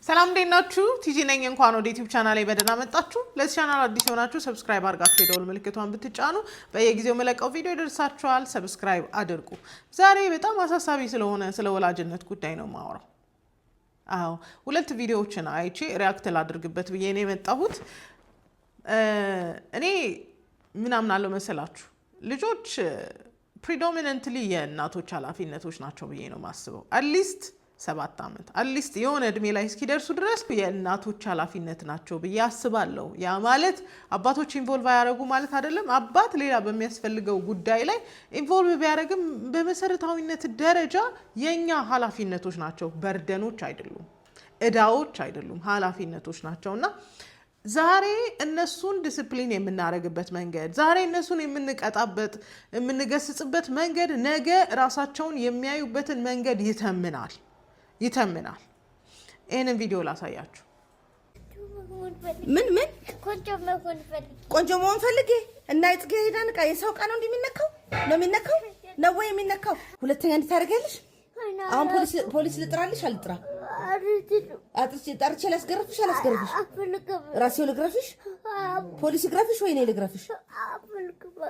ሰላም ደናችሁ ቲጂ ነኝ እንኳን ወደ ዩቲዩብ ቻናሌ በደህና መጣችሁ ለዚህ ቻናል አዲስ ሆናችሁ ሰብስክራይብ አድርጋችሁ የደወል ምልክቷን ብትጫኑ በየጊዜው መለቀው ቪዲዮ ይደርሳችኋል ሰብስክራይብ አድርጉ ዛሬ በጣም አሳሳቢ ስለ ወላጅነት ጉዳይ ነው ማወራው አዎ ሁለት ቪዲዮዎችን አይቼ ሪአክት ላድርግበት ብዬ ነው የመጣሁት እኔ ምን አምናለሁ መሰላችሁ ልጆች ፕሪዶሚናንትሊ የእናቶች ኃላፊነቶች ናቸው ብዬ ነው ማስበው አትሊስት 7 አመት አትሊስት የሆነ እድሜ ላይ እስኪደርሱ ድረስ የእናቶች ኃላፊነት ናቸው ብዬ አስባለሁ ያ ማለት አባቶች ኢንቮልቭ ያደርጉ ማለት አይደለም አባት ሌላ በሚያስፈልገው ጉዳይ ላይ ኢንቮልቭ ቢያደርግም በመሰረታዊነት ደረጃ የኛ ኃላፊነቶች ናቸው በርደኖች አይደሉም እዳዎች አይደሉም ኃላፊነቶች ናቸውና ዛሬ እነሱን ዲሲፕሊን የምናረግበት መንገድ ዛሬ እነሱን የምንቀጣበት የምንገስጽበት መንገድ ነገ ራሳቸውን የሚያዩበትን መንገድ ይተምናል ይሄንን ቪዲዮ ላሳያችሁ ምን ቆንጆ መሆን ፈልጌ እና ይጥጌ ሄዳን ቃ የሰው ቃ ነው እንደሚነካው ነው ወይ የሚነካው ሁለተኛ እንድታረጋለሽ አሁን ፖሊስ ልጥራልሽ አልጥራ ጠርቼ ላስገርፍሽ አላስገርፍሽ ራሴው ልግረፍሽ ፖሊስ ይግረፍሽ ወይ እኔ ልግረፍሽ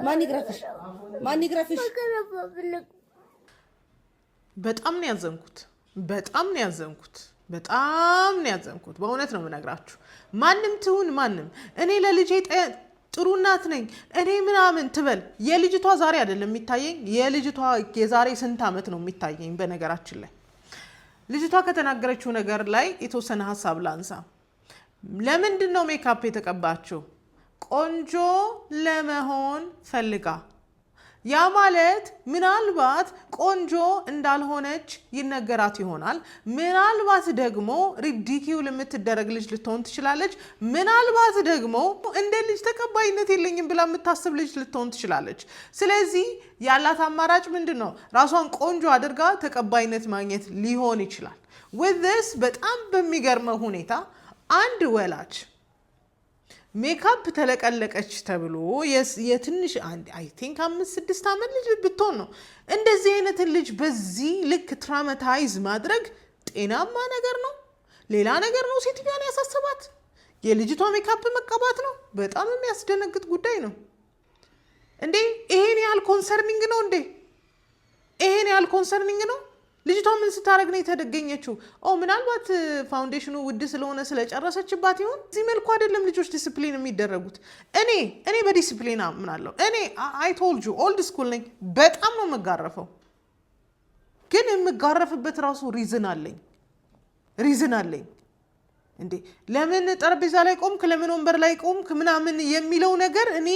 ማን ይግረፍሽ በጣም ነው ያዘንኩት በእውነት ነው የምነግራችሁ ማንም ትሁን ማንም እኔ ለልጄ ጥሩ እናት ነኝ እኔ ምናምን ትበል የልጅቷ ዛሬ አይደለም የሚታየኝ የልጅቷ የዛሬ ስንት አመት ነው የሚታየኝ በነገራችን ላይ ልጅቷ ከተናገረችው ነገር ላይ የተወሰነ ሐሳብ ላንሳ ለምንድን ነው ሜካፕ የተቀባችው ቆንጆ ለመሆን ፈልጋ ያ ማለት ምናልባት ቆንጆ እንዳልሆነች ይነገራት ይሆናል ምናልባት ደግሞ ሪዲኪውል የምትደረግ ልጅ ልትሆን ትችላለች ምናልባት ደግሞ እንደ ልጅ ተቀባይነት የለኝም ብላ የምታስብ ልጅ ልትሆን ትችላለች ስለዚህ ያላት አማራጭ ምንድነው ራሷን ቆንጆ አድርጋ ተቀባይነት ማግኘት ሊሆን ይችላል with this በጣም በሚገርመው ሁኔታ አንድ ወላጅ ሜካፕ ተለቀለቀች ተብሎ የትንሽ አይ ቲንክ 5-6 አመት ልጅ ብትሆን ነው እንደዚህ አይነት ልጅ በዚህ ልክ ትራውማታይዝ ማድረግ ጤናማ ነገር ነው ሌላ ነገር ነው ሴትዮዋን ያሳሰባት የልጅቷ ሜካፕ መቀባት ነው በጣም የሚያስደነግጥ ጉዳይ ነው እንዴ ይሄን ያህል ኮንሰርኒንግ ነው ልጅቷ ምን ስታረግ ነው የተደገኘችው ምናልባት ፋውንዴሽኑ ውድ ስለሆነ ስለጨረሰችባት ይሆን እዚህ መልኩ አይደለም ልጆች ዲሲፕሊን የሚደረጉት እኔ በዲሲፕሊን አምናለሁ እኔ አይ ቶልድ ዩ ኦልድ ስኩል ነኝ በጣም ነው መጋረፈው ግን የምጋረፍበት ራሱ ሪዝን አለኝ እንዴ ለምን ጠረጴዛ ላይ ቆምክ ለምን ወንበር ላይ ቆምክ ምናምን የሚለው ነገር እኔ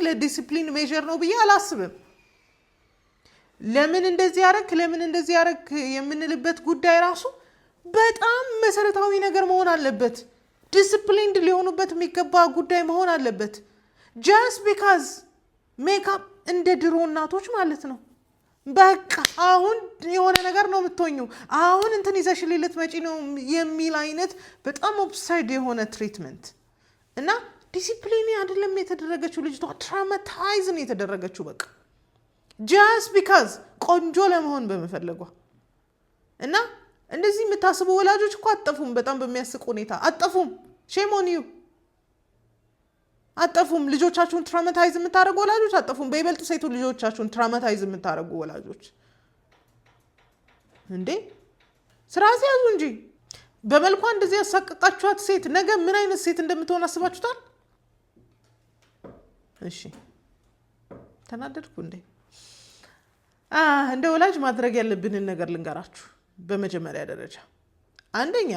ለዲሲፕሊን ሜጀር ነው ብዬ አላስብም ለምን እንደዚህ ያረክ የምንልበት ጉዳይ ራሱ በጣም መሰረታዊ ነገር መሆን አለበት ዲሲፕሊንድ ሊሆኑበት የሚገባ ጉዳይ መሆን አለበት just because ሜካፕ እንደ ድሮ እናቶች ማለት ነው በቃ አሁን የሆነ ነገር ነው የምትሆኙ አሁን እንትን ይዘሽልኝ ልትመጪ ነው የሚል አይነት በጣም ኦብሰርድ የሆነ ትሪትመንት እና ዲሲፕሊን አይደለም የተደረገችው ልጅቷ ትራውማታይዝ ነው የተደረገችው በቃ just because ቆንጆ ለመሆን በመፈለጓ እና እንደዚህ የምታስቡ ወላጆች እኮ አጠፉም በጣም በሚያስቅ ሁኔታ አጠፉም shame on you አጠፉም ልጆቻችሁን ትራውማታይዝ የምታደርጉ ወላጆች አጠፉም በይበልጥ ሴቱ ልጆቻችሁን ትራውማታይዝ የምታደርጉ ወላጆች እንዴ ስራ ሲያዙ እንጂ በመልኳ እንደዚህ ያሳቀቃችኋት ሴት ነገ ምን አይነት ሴት እንደምትሆን አስባችሁታል እሺ ተናደድኩ እንደ ወላጅ ማድረግ ያለብንን ነገር ልንገራችሁ በመጀመሪያ ደረጃ አንደኛ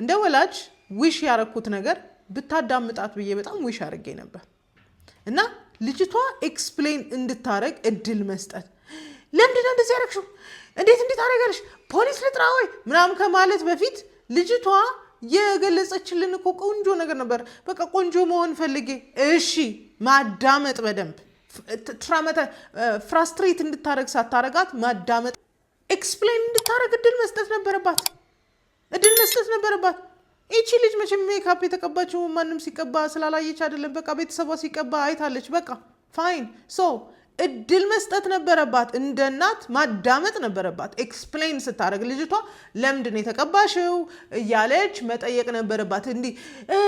እንደ ወላጅ ዊሽ ያረኩት ነገር ብታዳምጣት ብዬ በጣም ዊሽ አድርጌ ነበር እና ልጅቷ ኤክስፕሌን እንድታረግ እድል መስጠት ለምንድነው እንደዚህ ያረክሽው እንዴት አረጋለሽ ፖሊስ ልጥራ ወይ ምናምን ከማለት በፊት ልጅቷ የገለጸችልን እኮ ቆንጆ ነገር ነበር በቃ ቆንጆ መሆን ፈልጌ እሺ ማዳመጥ በደንብ ፍራስትሬት እንድታረግ ሳታረጋት ማዳመጥ ኤክስፕሌን እንድታረግ እድል መስጠት ነበረባት እቺ ልጅ መቼም ሜካፕ የተቀባችው ማንም ሲቀባ ስላላየች አይደለም በቃ ቤተሰቧ ሲቀባ አይታለች በቃ ፋይን ሶ እድል መስጠት ነበረባት። እንደ እናት ማዳመጥ ነበረባት። ኤክስፕሌን ስታደርግ ልጅቷ ለምንድን የተቀባሽው እያለች መጠየቅ ነበረባት። እንዲህ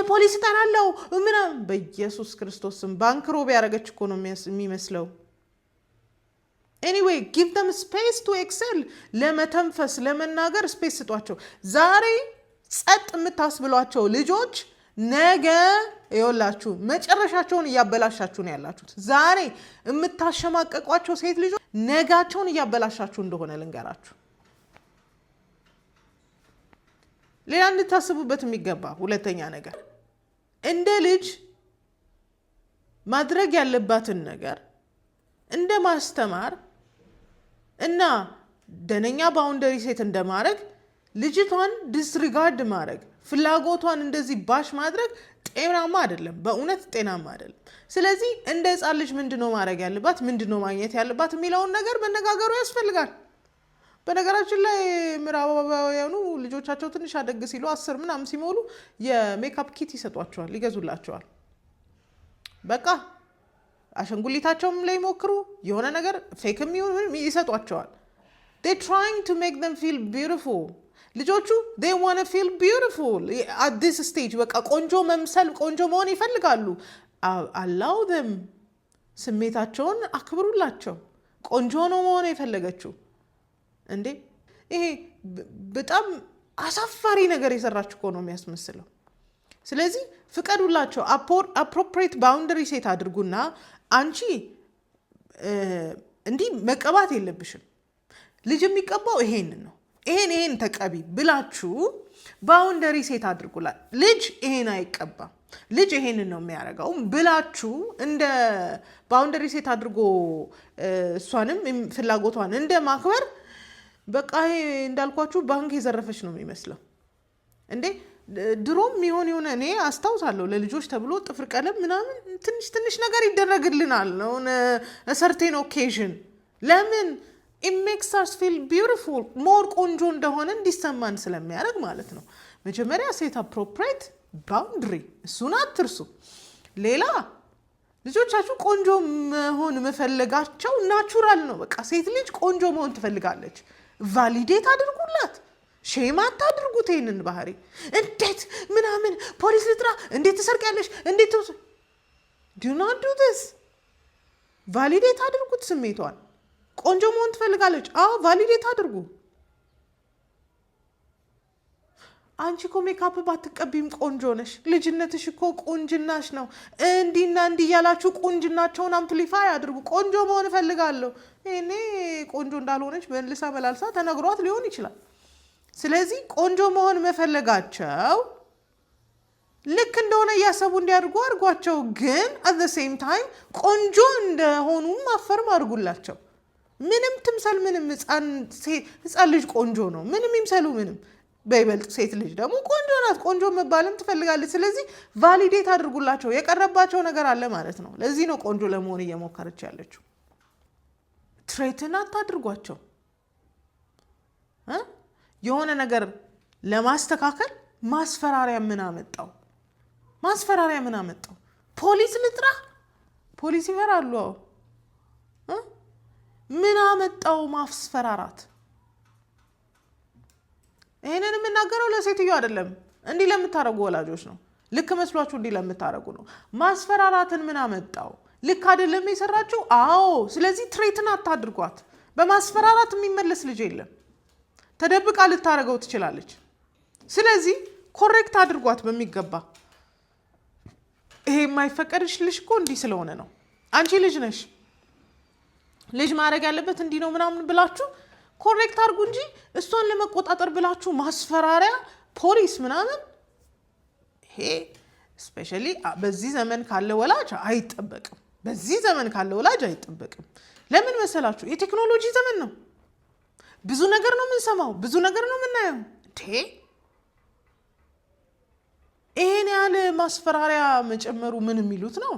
ፖሊስ እጠራለሁ ምናምን በኢየሱስ ክርስቶስም ባንክ ሮብ ያደረገች እኮ ነው የሚመስለው። ኤኒዌይ ጊቭ them space to excel። ለመተንፈስ ለመናገር ስፔስ ስጧቸው። ዛሬ ጸጥ የምታስብሏቸው ልጆች ነገ ይኸውላችሁ መጨረሻቸውን እያበላሻችሁ ነው ያላችሁት። ዛሬ የምታሸማቀቋቸው ሴት ልጆች ነጋቸውን እያበላሻችሁ እንደሆነ ልንገራችሁ። ሌላ እንድታስቡበት የሚገባ ሁለተኛ ነገር እንደ ልጅ ማድረግ ያለባትን ነገር እንደ ማስተማር እና ደነኛ ባውንደሪ ሴት እንደማድረግ ልጅቷን ዲስሪጋርድ ማድረግ ፍላጎቷን እንደዚህ ባሽ ማድረግ ጤናማ አይደለም። በእውነት ጤናማ አይደለም። ስለዚህ እንደ ሕፃን ልጅ ምንድነው ማድረግ ያለባት ምንድነው ማግኘት ያለባት የሚለውን ነገር መነጋገሩ ያስፈልጋል። በነገራችን ላይ ምዕራባውያኑ ልጆቻቸው ትንሽ አደግ ሲሉ 10 ምናምን ሲሞሉ የሜካፕ ኪት ይሰጧቸዋል፣ ይገዙላቸዋል። በቃ አሸንጉሊታቸውም ላይ ሞክሩ የሆነ ነገር ፌክም ይሁን ይሰጧቸዋል። they trying to make them feel beautiful። ልጆቹ they want to feel beautiful at this stage። በቃ ቆንጆ መምሰል ቆንጆ መሆን ይፈልጋሉ። allow them። ስሜታቸውን አክብሩላቸው። ቆንጆ ነው መሆን የፈለገችው እንዴ ይሄ በጣም አሳፋሪ ነገር የሰራች እኮ ነው የሚያስመስለው። ስለዚህ ፍቀዱላቸው። appropriate boundary ሴት አድርጉና አንቺ እንዲህ መቀባት የለብሽም ልጅ የሚቀባው ይሄንን ነው ይሄን ተቀቢ ብላችሁ ባውንደሪ ሴት አድርጉላት። ልጅ ይሄን አይቀባም ልጅ ይሄንን ነው የሚያደርገው ብላችሁ እንደ ባውንደሪ ሴት አድርጎ እሷንም ፍላጎቷን እንደ ማክበር በቃ ይሄ እንዳልኳችሁ ባንክ የዘረፈች ነው የሚመስለው እንዴ። ድሮም የሆነ እኔ አስታውሳለሁ ለልጆች ተብሎ ጥፍር ቀለም ምናምን ትንሽ ነገር ይደረግልናል ነው ሰርቴን ኦኬዥን። ለምን it makes us feel beautiful more ቆንጆ እንደሆነ እንዲሰማን ስለሚያደርግ ማለት ነው። መጀመሪያ ሴት appropriate boundary እሱን አትርሱ። ሌላ ልጆቻችሁ ቆንጆ መሆን መፈለጋቸው ናቹራል ነው። በቃ ሴት ልጅ ቆንጆ መሆን ትፈልጋለች። ቫሊዴት አድርጉላት። ሼም አታድርጉት ይሄንን ባህሪ። እንዴት ምናምን ፖሊስ ልጥራ እንዴት ትሰርቂያለሽ እንዴት do not do this። ቫሊዴት አድርጉት ስሜቷን። ቆንጆ መሆን ትፈልጋለች። ቫሊዴት አድርጉ። አንቺ እኮ ሜካፕ ባትቀቢም ቆንጆ ነሽ። ልጅነትሽ እኮ ቁንጅናሽ ነው። እንዲና እንዲህ ያላችሁ ቁንጅናቸውን አምፕሊፋይ አድርጉ። ቆንጆ መሆን እፈልጋለሁ። እኔ ቆንጆ እንዳልሆነች መልሳ መላልሳ ተነግሯት ሊሆን ይችላል። ስለዚህ ቆንጆ መሆን መፈለጋቸው ልክ እንደሆነ እያሰቡ እንዲያድርጉ አድርጓቸው። ግን at the same time ቆንጆ እንደሆኑ ማፈርም አድርጉላቸው። ምንም ትምሰል ምንም ሕፃን ልጅ ቆንጆ ነው። ምንም ይምሰሉ ምንም። በይበልጥ ሴት ልጅ ደግሞ ቆንጆ ናት። ቆንጆ መባልም ትፈልጋለች። ስለዚህ ቫሊዴት አድርጉላቸው። የቀረባቸው ነገር አለ ማለት ነው። ለዚህ ነው ቆንጆ ለመሆን እየሞከረች ያለችው። ትሬትን አታድርጓቸው። የሆነ ነገር ለማስተካከል ማስፈራሪያ ምን አመጣው? ማስፈራሪያ ምን አመጣው? ፖሊስ ልጥራ? ፖሊስ ይፈራሉ። ምን አመጣው ማስፈራራት? ይሄንን የምናገረው ለሴትዮ አይደለም፣ እንዲህ ለምታረጉ ወላጆች ነው። ልክ መስሏችሁ እንዲህ ለምታረጉ ነው። ማስፈራራትን ምን አመጣው? ልክ አይደለም የሰራችሁ? አዎ። ስለዚህ ትሬትን አታድርጓት። በማስፈራራት የሚመለስ ልጅ የለም። ተደብቃ ልታረገው ትችላለች። ስለዚህ ኮሬክት አድርጓት በሚገባ። ይሄ የማይፈቀድልሽ እኮ እንዲህ ስለሆነ ነው። አንቺ ልጅ ነሽ። ልጅ ማድረግ ያለበት እንዲህ ነው ምናምን ብላችሁ ኮሬክት አድርጉ እንጂ እሷን ለመቆጣጠር ብላችሁ ማስፈራሪያ፣ ፖሊስ ምናምን ይሄ ስፔሻሊ በዚህ ዘመን ካለ ወላጅ አይጠበቅም። በዚህ ዘመን ካለ ወላጅ አይጠበቅም። ለምን መሰላችሁ? የቴክኖሎጂ ዘመን ነው። ብዙ ነገር ነው የምንሰማው፣ ብዙ ነገር ነው የምናየው። ይሄን ያህል ማስፈራሪያ መጨመሩ ምን የሚሉት ነው?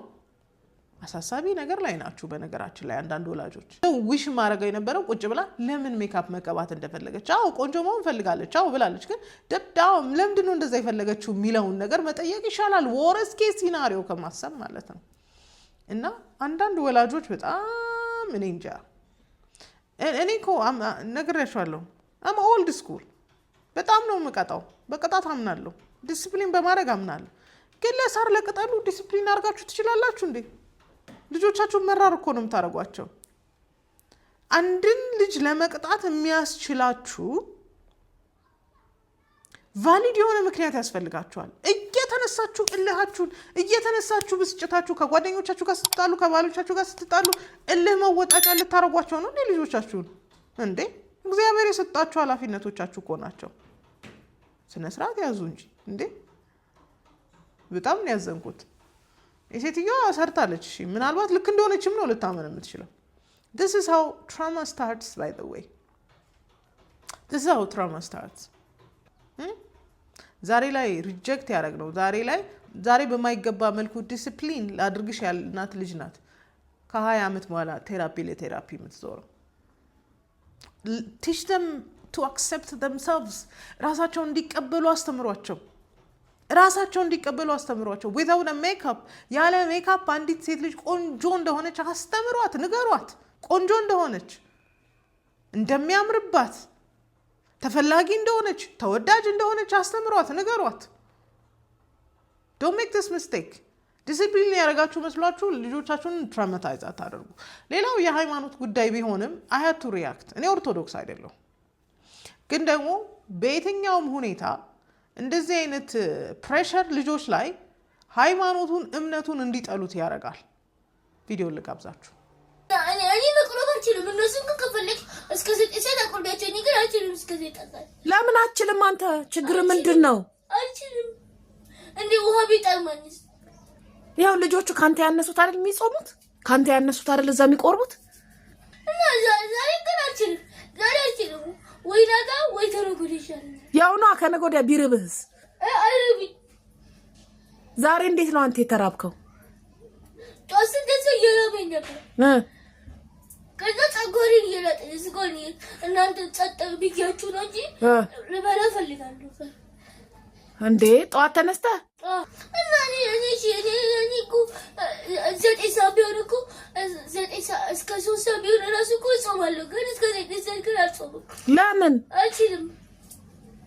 አሳሳቢ ነገር ላይ ናችሁ። በነገራችን ላይ አንዳንድ ወላጆች ዊሽ ማድረግ የነበረው ቁጭ ብላ ለምን ሜካፕ መቀባት እንደፈለገች፣ ቆንጆ መሆን ፈልጋለች፣ ብላለች። ግን ደብዳው ለምንድን ነው እንደዛ የፈለገችው የሚለውን ነገር መጠየቅ ይሻላል። ወረስ ኬስ ሲናሪዮ ከማሰብ ማለት ነው። እና አንዳንድ ወላጆች በጣም እኔ እንጃ። እኔ እኮ ነግሬያቸዋለሁ። አም ኦልድ ስኩል በጣም ነው የምቀጣው። በቅጣት አምናለሁ። ዲስፕሊን በማድረግ አምናለሁ። ግን ለሳር ለቅጠሉ ዲስፕሊን አድርጋችሁ ትችላላችሁ እንዴ? ልጆቻችሁን መራር እኮ ነው የምታደርጓቸው። አንድን ልጅ ለመቅጣት የሚያስችላችሁ ቫሊድ የሆነ ምክንያት ያስፈልጋችኋል። እየተነሳችሁ እልሃችሁን እየተነሳችሁ ብስጭታችሁ ከጓደኞቻችሁ ጋር ስትጣሉ ከባሎቻችሁ ጋር ስትጣሉ እልህ መወጣጫ ልታረጓቸው ነው እንዴ ልጆቻችሁን? እንዴ እግዚአብሔር የሰጣችሁ ኃላፊነቶቻችሁ እኮ ናቸው። ስነ ስርዓት ያዙ እንጂ እንዴ። በጣም ነው ያዘንኩት። የሴትዮዋ ሰርታለች። እሺ ምናልባት ልክ እንደሆነችም ነው ልታመን የምትችለው። This is how trauma starts, by the way. This is how trauma starts. ዛሬ ላይ ሪጀክት ያደረግ ነው። ዛሬ በማይገባ መልኩ ዲስፕሊን ላድርግሽ ያልናት ልጅ ናት ከ20 ዓመት በኋላ ለቴራፒ የምትዞረው። teach them to accept themselves. ራሳቸውን እንዲቀበሉ አስተምሯቸው። without a makeup ያለ ሜካፕ አንዲት ሴት ልጅ ቆንጆ እንደሆነች አስተምሯት፣ ንገሯት። ቆንጆ እንደሆነች፣ እንደሚያምርባት፣ ተፈላጊ እንደሆነች፣ ተወዳጅ እንደሆነች አስተምሯት፣ ንገሯት። don't make this mistake. ዲሲፕሊን ያደረጋችሁ መስሏችሁ ልጆቻችሁን ትራውማታይዝ አታደርጉ። ሌላው የሃይማኖት ጉዳይ ቢሆንም I had to react. እኔ ኦርቶዶክስ አይደለሁ፣ ግን ደግሞ በየትኛውም ሁኔታ እንደዚህ አይነት ፕሬሸር ልጆች ላይ ሃይማኖቱን እምነቱን እንዲጠሉት ያደርጋል። ቪዲዮ ልጋብዛችሁ። እኔ መቅረብ አልችልም። እነሱን ከፈለክ እስከ 9 ሰዓት አቆርዳቸው። እኔ ግን አልችልም እስከ 9 ሰዓት። ለምን አትችልም አንተ? ችግር ምንድን ነው? አልችልም። እንዴ ውሃ ቢጠማኝስ? ያው ልጆቹ ካንተ ያነሱት አይደል የሚጾሙት? ካንተ ያነሱት አይደል እዛ የሚቆርቡት? እና ዛሬ ግን አልችልም። ዛሬ አልችልም። ወይ ነገ ወይ ተነገ ወዲያ ይሻላል። ያው ነው ከነገ ወዲያ ቢርብህስ? አይርቢ። ዛሬ እንዴት ነው አንተ የተራብከው? ጧት እንደዛ እየራበኝ ነበር። ከዛ ጸጉሬን እየላጠኝ ስጎኝ እናንተ ጸጥ ብያችሁ ነው እንጂ ልበላ ፈልጋለሁ። እንዴ ጠዋት ተነስተህ እና እኔ እኮ 9 ሰዓት ቢሆን እኮ 9 ሰዓት እስከ 3 ሰዓት ቢሆን እራሱ እኮ እጾማለሁ። ግን እስከ 9 ሰዓት ግን አልጾምም። ለምን? አልችልም።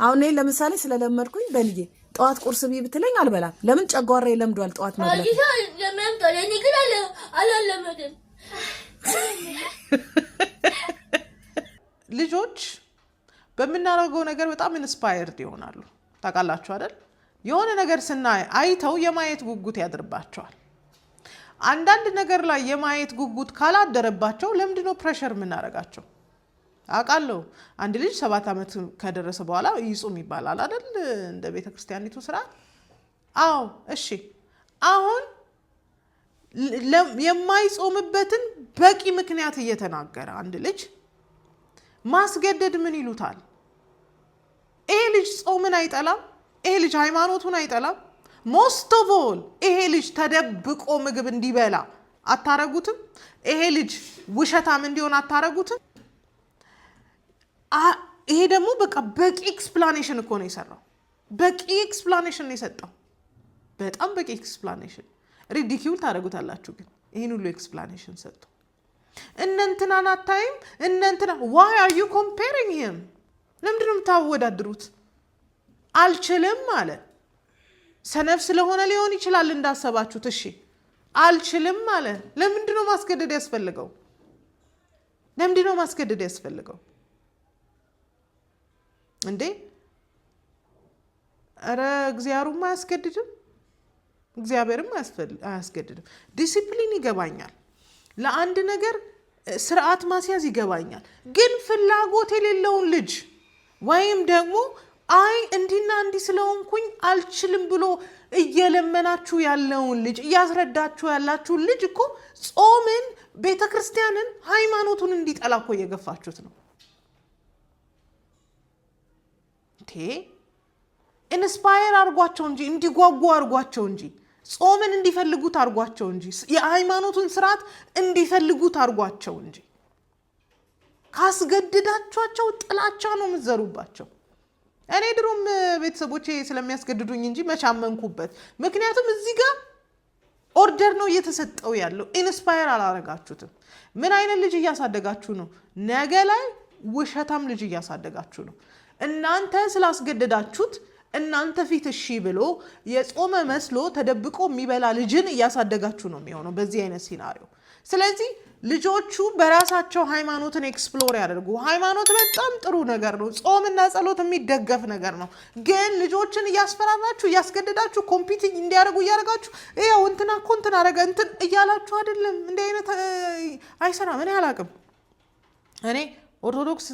አሁን እኔ ለምሳሌ ስለለመድኩኝ በልጄ ጠዋት ቁርስ ቢ ብትለኝ አልበላም። ለምን? ጨጓራዬ ለምዷል ጠዋት መብላት። አጂታ ለምንጣለ እኔ ግን አላለመደም። ልጆች በምናደርገው ነገር በጣም ኢንስፓየርድ ይሆናሉ። ታውቃላችሁ አይደል? የሆነ ነገር ስናይ አይተው የማየት ጉጉት ያድርባቸዋል። አንዳንድ ነገር ላይ የማየት ጉጉት ካላደረባቸው ለምንድን ነው ፕሬሸር የምናደርጋቸው? አውቃለሁ አንድ ልጅ 7 ዓመት ከደረሰ በኋላ ይጾም ይባላል አይደል? እንደ ቤተክርስቲያኒቱ ስርዓት። አዎ እሺ። አሁን የማይጾምበትን በቂ ምክንያት እየተናገረ አንድ ልጅ ማስገደድ ምን ይሉታል? ይሄ ልጅ ጾምን አይጠላም። ይሄ ልጅ ሃይማኖቱን አይጠላም። ሞስት ኦፍ ኦል ይሄ ልጅ ተደብቆ ምግብ እንዲበላ አታረጉትም? ይሄ ልጅ ውሸታም እንዲሆን አታረጉትም? ይሄ ደግሞ በቃ በቂ ኤክስፕላኔሽን እኮ ነው የሰራው። በቂ ኤክስፕላኔሽን ነው የሰጠው። በጣም በቂ ኤክስፕላኔሽን። ሪዲኪውል ታደርጉታላችሁ ግን ይህን ሁሉ ኤክስፕላኔሽን ሰጥቶ እነንትናን አታይም? እነንትና ዋይ አር ዩ ኮምፔሪንግ ሂም? ለምንድን ነው የምታወዳድሩት? አልችልም አለ። ሰነፍ ስለሆነ ሊሆን ይችላል እንዳሰባችሁት። እሺ አልችልም አለ። ለምንድን ነው ማስገደድ ያስፈልገው? ለምንድን ነው ማስገደድ ያስፈልገው እንዴ? ኧረ እግዚአብሔርም አያስገድድም፣ እግዚአብሔርም አያስገድድም። ዲሲፕሊን ይገባኛል፣ ለአንድ ነገር ስርዓት ማስያዝ ይገባኛል። ግን ፍላጎት የሌለውን ልጅ ወይም ደግሞ አይ እንዲና እንዲህ ስለሆንኩኝ አልችልም ብሎ እየለመናችሁ ያለውን ልጅ እያስረዳችሁ ያላችሁን ልጅ እኮ ጾምን፣ ቤተክርስቲያንን፣ ሃይማኖቱን እንዲጠላ እኮ እየገፋችሁት ነው። ኢንስፓየር አድርጓቸው እንጂ እንዲጓጉ አድርጓቸው እንጂ ጾምን እንዲፈልጉት አድርጓቸው እንጂ የሃይማኖቱን ስርዓት እንዲፈልጉት አድርጓቸው እንጂ ካስገድዳችኋቸው ጥላቻ ነው የምትዘሩባቸው። እኔ ድሮም ቤተሰቦቼ ስለሚያስገድዱኝ እንጂ መቻመንኩበት። ምክንያቱም እዚህ ጋር ኦርደር ነው እየተሰጠው ያለው። ኢንስፓየር አላረጋችሁትም። ምን አይነት ልጅ እያሳደጋችሁ ነው? ነገ ላይ ውሸታም ልጅ እያሳደጋችሁ ነው። እናንተ ስላስገደዳችሁት እናንተ ፊት እሺ ብሎ የጾመ መስሎ ተደብቆ የሚበላ ልጅን እያሳደጋችሁ ነው የሚሆነው በዚህ አይነት ሲናሪዮ። ስለዚህ ልጆቹ በራሳቸው ሃይማኖትን ኤክስፕሎር ያደርጉ። ሃይማኖት በጣም ጥሩ ነገር ነው። ጾምና ጸሎት የሚደገፍ ነገር ነው። ግን ልጆችን እያስፈራራችሁ እያስገደዳችሁ ኮምፒቲንግ እንዲያደርጉ እያደረጋችሁ ይኸው እንትና እኮ እንትን አደረገ እንትን እያላችሁ አይደለም። እንዲህ አይነት አይሰራም። እኔ አላቅም። እኔ ኦርቶዶክስ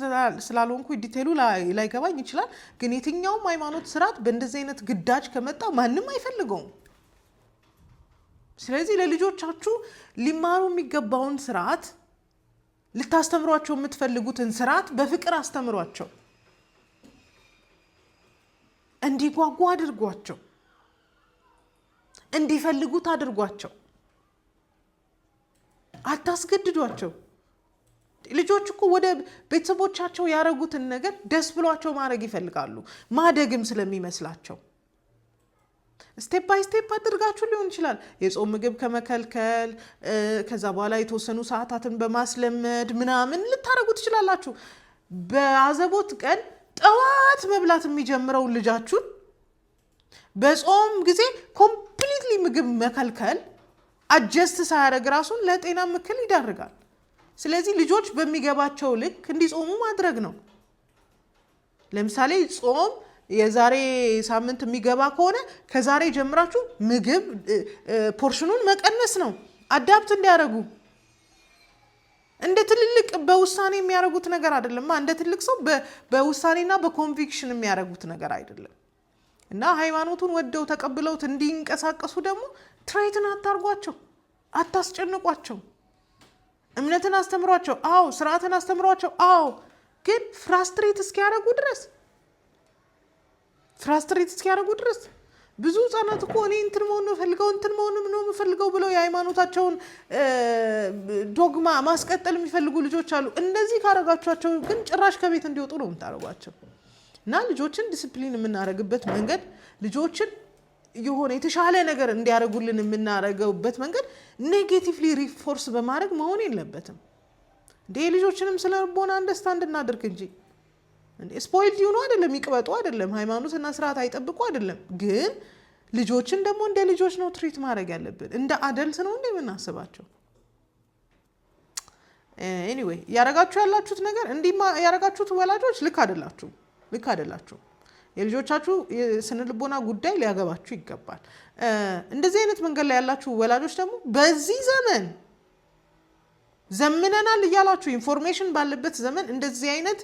ስላልሆንኩ ዲቴሉ ላይገባኝ ይችላል። ግን የትኛውም ሃይማኖት ስርዓት በእንደዚህ አይነት ግዳጅ ከመጣ ማንም አይፈልገውም። ስለዚህ ለልጆቻችሁ ሊማሩ የሚገባውን ስርዓት ልታስተምሯቸው የምትፈልጉትን ስርዓት በፍቅር አስተምሯቸው። እንዲጓጉ አድርጓቸው። እንዲፈልጉት አድርጓቸው። አታስገድዷቸው። ልጆች እኮ ወደ ቤተሰቦቻቸው ያረጉትን ነገር ደስ ብሏቸው ማድረግ ይፈልጋሉ። ማደግም ስለሚመስላቸው ስቴፕ ባይ ስቴፕ አድርጋችሁ ሊሆን ይችላል። የጾም ምግብ ከመከልከል ከዛ በኋላ የተወሰኑ ሰዓታትን በማስለመድ ምናምን ልታረጉ ትችላላችሁ። በአዘቦት ቀን ጠዋት መብላት የሚጀምረው ልጃችሁን በጾም ጊዜ ኮምፕሊትሊ ምግብ መከልከል አጀስት ሳያደርግ ራሱን ለጤና እክል ይዳርጋል። ስለዚህ ልጆች በሚገባቸው ልክ እንዲጾሙ ማድረግ ነው። ለምሳሌ ጾም የዛሬ ሳምንት የሚገባ ከሆነ ከዛሬ ጀምራችሁ ምግብ ፖርሽኑን መቀነስ ነው። አዳፕት እንዲያደርጉ። እንደ ትልልቅ በውሳኔ የሚያደርጉት ነገር አይደለም። እንደ ትልቅ ሰው በውሳኔና በኮንቪክሽን የሚያደርጉት ነገር አይደለም። እና ሃይማኖቱን ወደው ተቀብለውት እንዲንቀሳቀሱ ደግሞ ትሬትን አታርጓቸው፣ አታስጨንቋቸው። እምነትን አስተምሯቸው። አዎ፣ ስርዓትን አስተምሯቸው። አዎ፣ ግን ፍራስትሬት እስኪያደርጉ ድረስ ብዙ ህጻናት እኮ እኔ እንትን መሆን ነው የምፈልገው ብለው የሃይማኖታቸውን ዶግማ ማስቀጠል የሚፈልጉ ልጆች አሉ። እንደዚህ ካረጋቸዋቸው ግን ጭራሽ ከቤት እንዲወጡ ነው የምታደርጓቸው። እና ልጆችን ዲስፕሊን የምናደርግበት መንገድ፣ ልጆችን የሆነ የተሻለ ነገር እንዲያደርጉልን የምናደርገውበት መንገድ ኔጌቲቭሊ ሪፎርስ በማድረግ መሆን የለበትም። እንደ ልጆችንም ስለ ልቦና አንደርስታንድ እናድርግ እንጂ ስፖይልድ ይሁኑ አይደለም፣ ይቅበጡ አይደለም፣ ሃይማኖትና ስርዓት አይጠብቁ አይደለም። ግን ልጆችን ደግሞ እንደ ልጆች ነው ትሪት ማድረግ ያለብን። እንደ አደልት ነው እንደ የምናስባቸው። ኤኒዌይ ያረጋችሁ ያላችሁት ነገር እንዲህ ያረጋችሁት ወላጆች ልክ አይደላችሁ። የልጆቻችሁ የስነ ልቦና ጉዳይ ሊያገባችሁ ይገባል። እንደዚህ አይነት መንገድ ላይ ያላችሁ ወላጆች ደግሞ በዚህ ዘመን ዘምነናል እያላችሁ ኢንፎርሜሽን ባለበት ዘመን እንደዚህ አይነት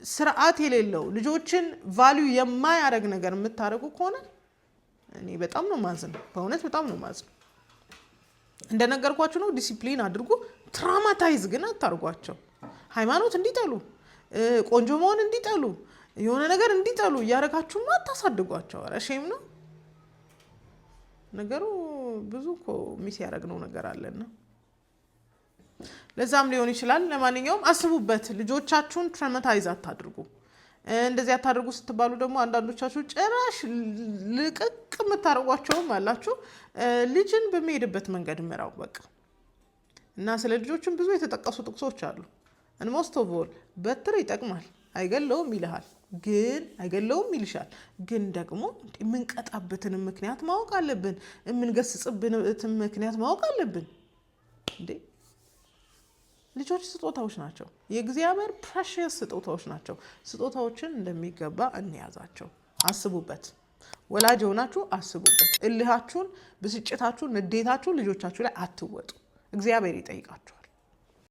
ስርዓት የሌለው ልጆችን ቫልዩ የማያደርግ ነገር የምታደርጉ ከሆነ እኔ በጣም ነው ማዝነው። በእውነት በጣም ነው ማዝነው። እንደነገርኳችሁ ነው፣ ዲሲፕሊን አድርጉ። ትራማታይዝ ግን አታርጓቸው። ሃይማኖት እንዲጠሉ፣ ቆንጆ መሆን እንዲጠሉ፣ የሆነ ነገር እንዲጠሉ እያደረጋችሁማ አታሳድጓቸው። ኧረ ሼም ነው ነገሩ። ብዙ እኮ ሚስ ያደረግነው ነገር አለና ለዛም ሊሆን ይችላል። ለማንኛውም አስቡበት። ልጆቻችሁን ትራማታይዝ አታድርጉ። እንደዚህ አታድርጉ ስትባሉ ደግሞ አንዳንዶቻችሁ ጭራሽ ልቅቅ የምታደርጓቸውም አላችሁ። ልጅን በሚሄድበት መንገድ ምራው በቃ። እና ስለ ልጆችም ብዙ የተጠቀሱ ጥቅሶች አሉ። ሞስት ኦፍ ኦል በትር ይጠቅማል፣ አይገለውም ይልሃል፣ ግን አይገለውም ይልሻል። ግን ደግሞ የምንቀጣበትን ምክንያት ማወቅ አለብን፣ የምንገስጽበትን ምክንያት ማወቅ አለብን። እንዴ ልጆች ስጦታዎች ናቸው። የእግዚአብሔር ፕሬሺየስ ስጦታዎች ናቸው። ስጦታዎችን እንደሚገባ እንያዛቸው። አስቡበት። ወላጅ ሆናችሁ አስቡበት። እልሃችሁን፣ ብስጭታችሁን፣ ንዴታችሁን ልጆቻችሁ ላይ አትወጡ። እግዚአብሔር ይጠይቃችሁ።